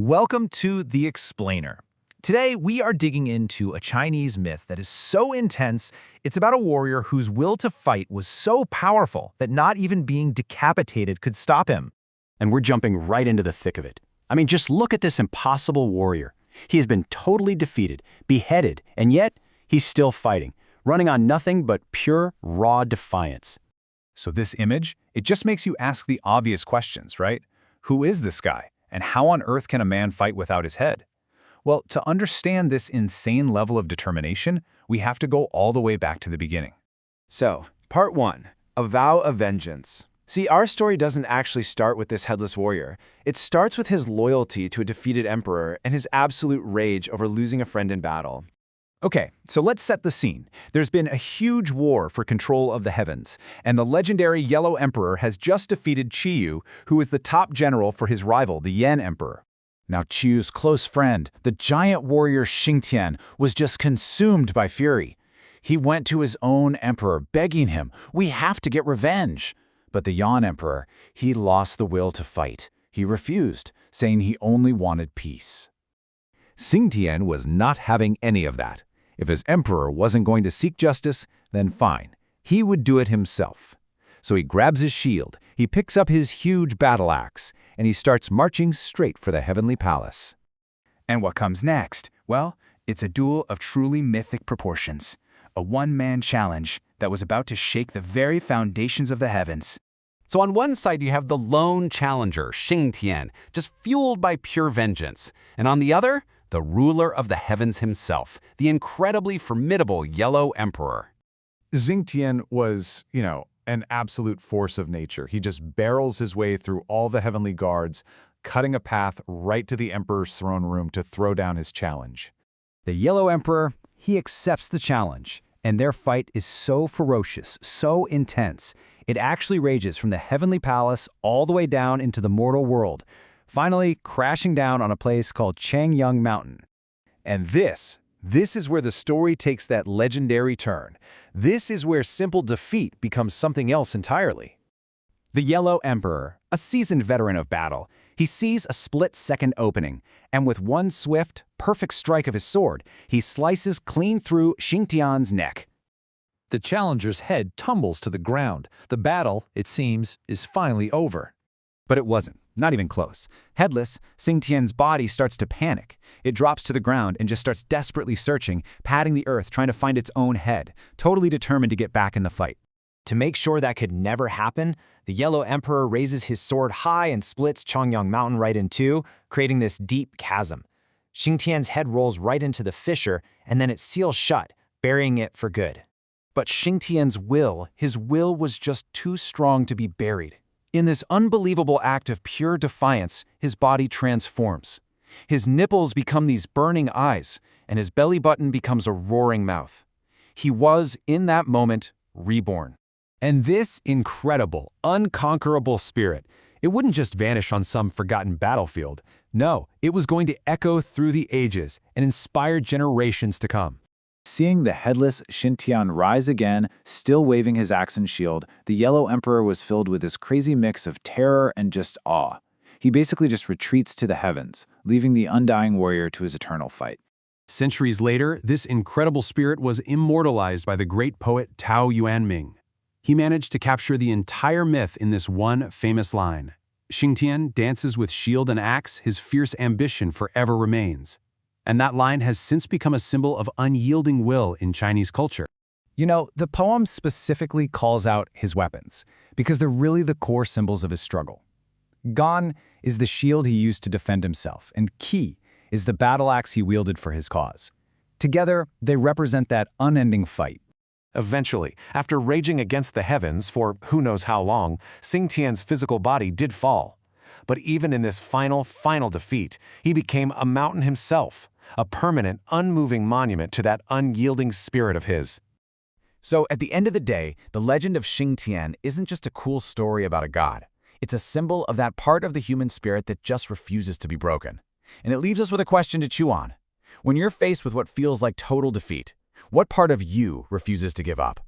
Welcome to The Explainer. Today, we are digging into a Chinese myth that is so intense, it's about a warrior whose will to fight was so powerful that not even being decapitated could stop him. And we're jumping right into the thick of it. I mean, just look at this impossible warrior. He has been totally defeated, beheaded, and yet he's still fighting, running on nothing but pure, raw defiance. So this image, it just makes you ask the obvious questions, right? Who is this guy? And how on earth can a man fight without his head? Well, to understand this insane level of determination, we have to go all the way back to the beginning. So, Part 1. A Vow of Vengeance. See, our story doesn't actually start with this headless warrior. It starts with his loyalty to a defeated emperor and his absolute rage over losing a friend in battle. Okay, so let's set the scene. There's been a huge war for control of the heavens, and the legendary Yellow Emperor has just defeated Qiyu, who is the top general for his rival, the Yan Emperor. Now Qiyu's close friend, the giant warrior Xingtian, was just consumed by fury. He went to his own emperor, begging him, "We have to get revenge." But the Yan Emperor, he lost the will to fight. He refused, saying he only wanted peace. Xingtian was not having any of that. If his emperor wasn't going to seek justice, then fine. He would do it himself. So he grabs his shield, he picks up his huge battle axe, and he starts marching straight for the heavenly palace. And what comes next? Well, it's a duel of truly mythic proportions. A one-man challenge that was about to shake the very foundations of the heavens. So on one side, you have the lone challenger, Xingtian, just fueled by pure vengeance. And on the other, the ruler of the heavens himself, the incredibly formidable Yellow Emperor. Xingtian was, an absolute force of nature. He just barrels his way through all the heavenly guards, cutting a path right to the emperor's throne room to throw down his challenge. The Yellow Emperor, he accepts the challenge, and their fight is so ferocious, so intense, it actually rages from the heavenly palace all the way down into the mortal world, finally crashing down on a place called Changyang Mountain. And this is where the story takes that legendary turn. This is where simple defeat becomes something else entirely. The Yellow Emperor, a seasoned veteran of battle, he sees a split-second opening, and with one swift, perfect strike of his sword, he slices clean through Xingtian's neck. The challenger's head tumbles to the ground. The battle, it seems, is finally over. But it wasn't. Not even close. Headless, Xingtian's body starts to panic. It drops to the ground and just starts desperately searching, patting the earth, trying to find its own head, totally determined to get back in the fight. To make sure that could never happen, the Yellow Emperor raises his sword high and splits Changyang Mountain right in two, creating this deep chasm. Xingtian's head rolls right into the fissure, and then it seals shut, burying it for good. But Xingtian's his will was just too strong to be buried. In this unbelievable act of pure defiance, his body transforms. His nipples become these burning eyes, and his belly button becomes a roaring mouth. He was, in that moment, reborn. And this incredible, unconquerable spirit, it wouldn't just vanish on some forgotten battlefield. No, it was going to echo through the ages and inspire generations to come. Seeing the headless Xingtian rise again, still waving his axe and shield, the Yellow Emperor was filled with this crazy mix of terror and just awe. He basically just retreats to the heavens, leaving the Undying Warrior to his eternal fight. Centuries later, this incredible spirit was immortalized by the great poet Tao Yuanming. He managed to capture the entire myth in this one famous line. Xingtian dances with shield and axe, his fierce ambition forever remains. And that line has since become a symbol of unyielding will in Chinese culture. The poem specifically calls out his weapons, because they're really the core symbols of his struggle. Gan is the shield he used to defend himself, and Qi is the battle axe he wielded for his cause. Together, they represent that unending fight. Eventually, after raging against the heavens for who knows how long, Xingtian's physical body did fall. But even in this final defeat, he became a mountain himself, a permanent, unmoving monument to that unyielding spirit of his. So at the end of the day, the legend of Xingtian isn't just a cool story about a god. It's a symbol of that part of the human spirit that just refuses to be broken. And it leaves us with a question to chew on. When you're faced with what feels like total defeat, what part of you refuses to give up?